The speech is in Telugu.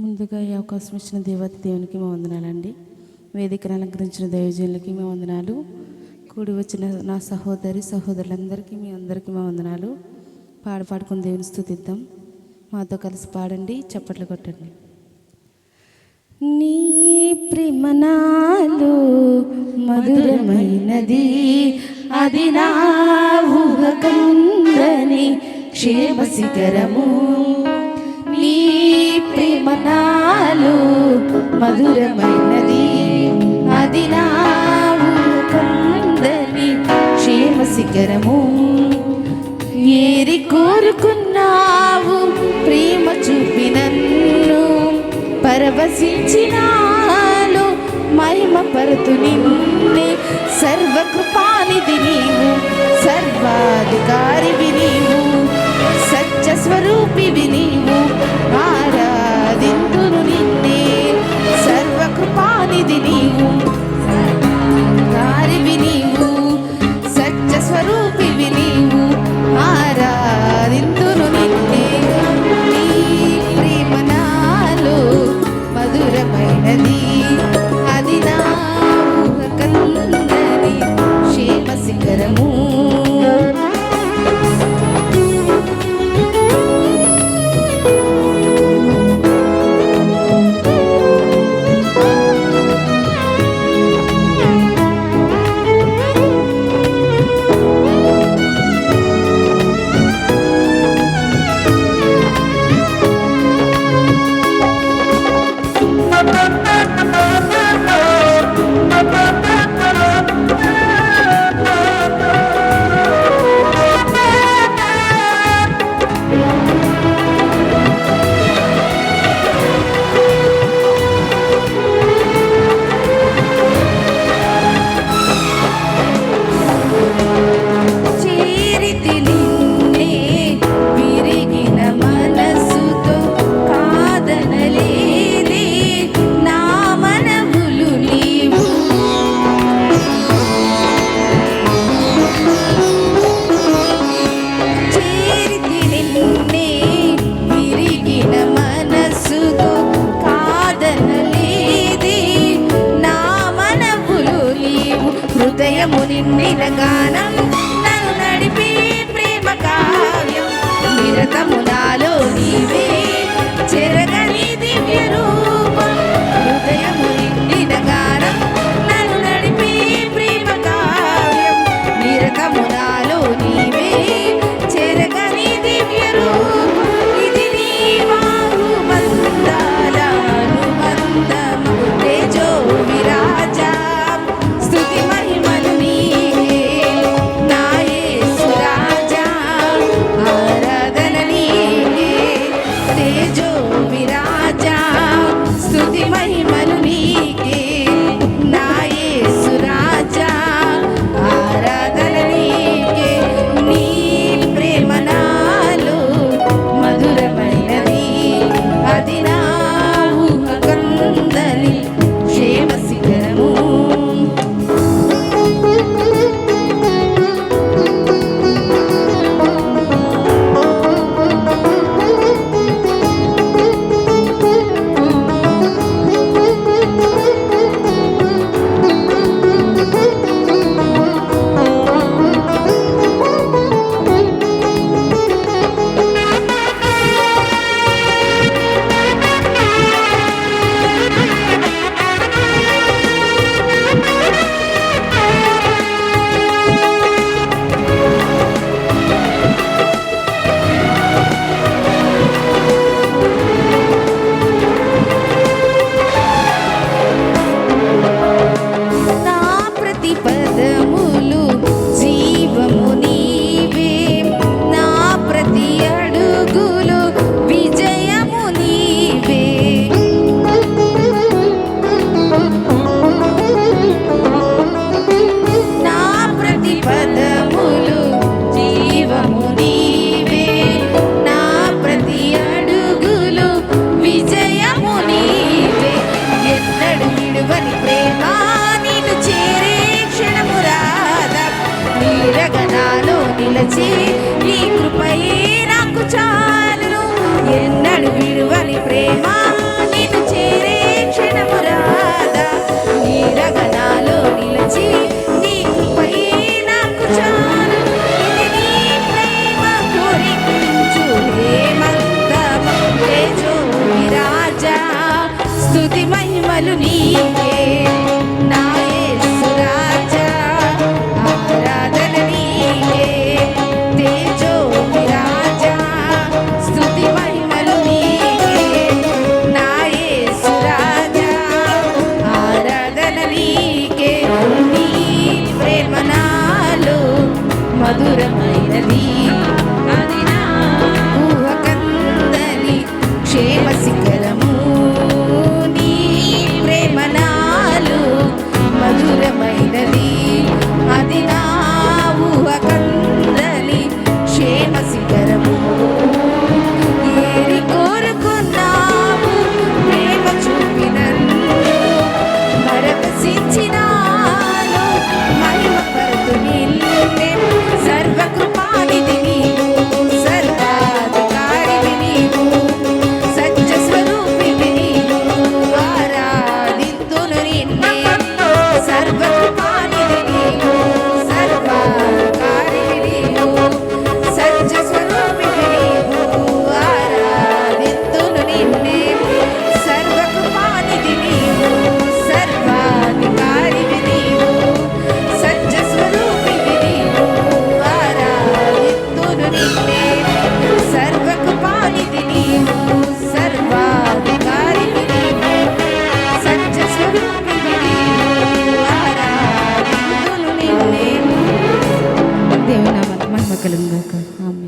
ముందుగా ఈ అవకాశం ఇచ్చిన దేవత దేవునికి మా వందనాలండి. వేదికను అలంకరించిన దైవజనులకి మా వందనాలు. కూడి వచ్చిన నా సహోదరులందరికీ మీ అందరికీ మా వందనాలు. పాడుకుని దేవుని స్తుతిద్దాం. మాతో కలిసి పాడండి, చప్పట్లు కొట్టండి. నీ ప్రేమ నాలో మధురమైనది, అది నా ఊహకందని క్షేమ శిఖరము. నీ ప్రేమ నాలో మధురమైనది, అది నా ఊహకందని క్షేమ శిఖరము. ఏరి కోరుకున్నావు ప్రేమ చూపి నన్ను, పరవశించినాలో మహిమ పరతు నిన్నే. సర్వకృపానిధి నీవు, సర్వాధికారివి నీవు, సత్య స్వరూపివి నీవు, ఆరాధింతును నిన్నే. సర్వకృపానిధి నీవు, సర్వాధికారివి నీవు, సత్య స్వరూపివి నీవు, ఆరాధింతును నిన్నే. నీ ప్రేమ నాలో మధురమైనది, అది నా ఊహకందని క్షేమ శిఖరము. హృదయము నిండిన గానం నన్ను నడిపే ప్రేమ కావ్యం. నిరతము నాలో నీవే చెరగని దివ్య రూపం. హృదయము నిండిన గానం నన్ను నడిపే ప్రేమ కావ్యం. నిరతము నాలో నీవే చెరగని దివ్య రూపం. ఇది నీ వారు బంధాల అనుబంధము, తేజో విరాజా స్తుతి మహిమలు నీవే. నా యేసు రాజా ఆరాధన నీవే. తేజో విరాజా స్తుతి మహిమలు నీకే. నా యేసు రాజా ఆరాధన నీకే. నీ ప్రేమ నాలో మధురమైనది, అది నా ఊహకందని క్షేమ శిఖరము. నిలచి నీ కృపయే నాకు చాలును. ఎన్నడు విడువని ప్రేమ నీ దేవుని నామానికి మహిమ కలుగును గాక. ఆమేన్.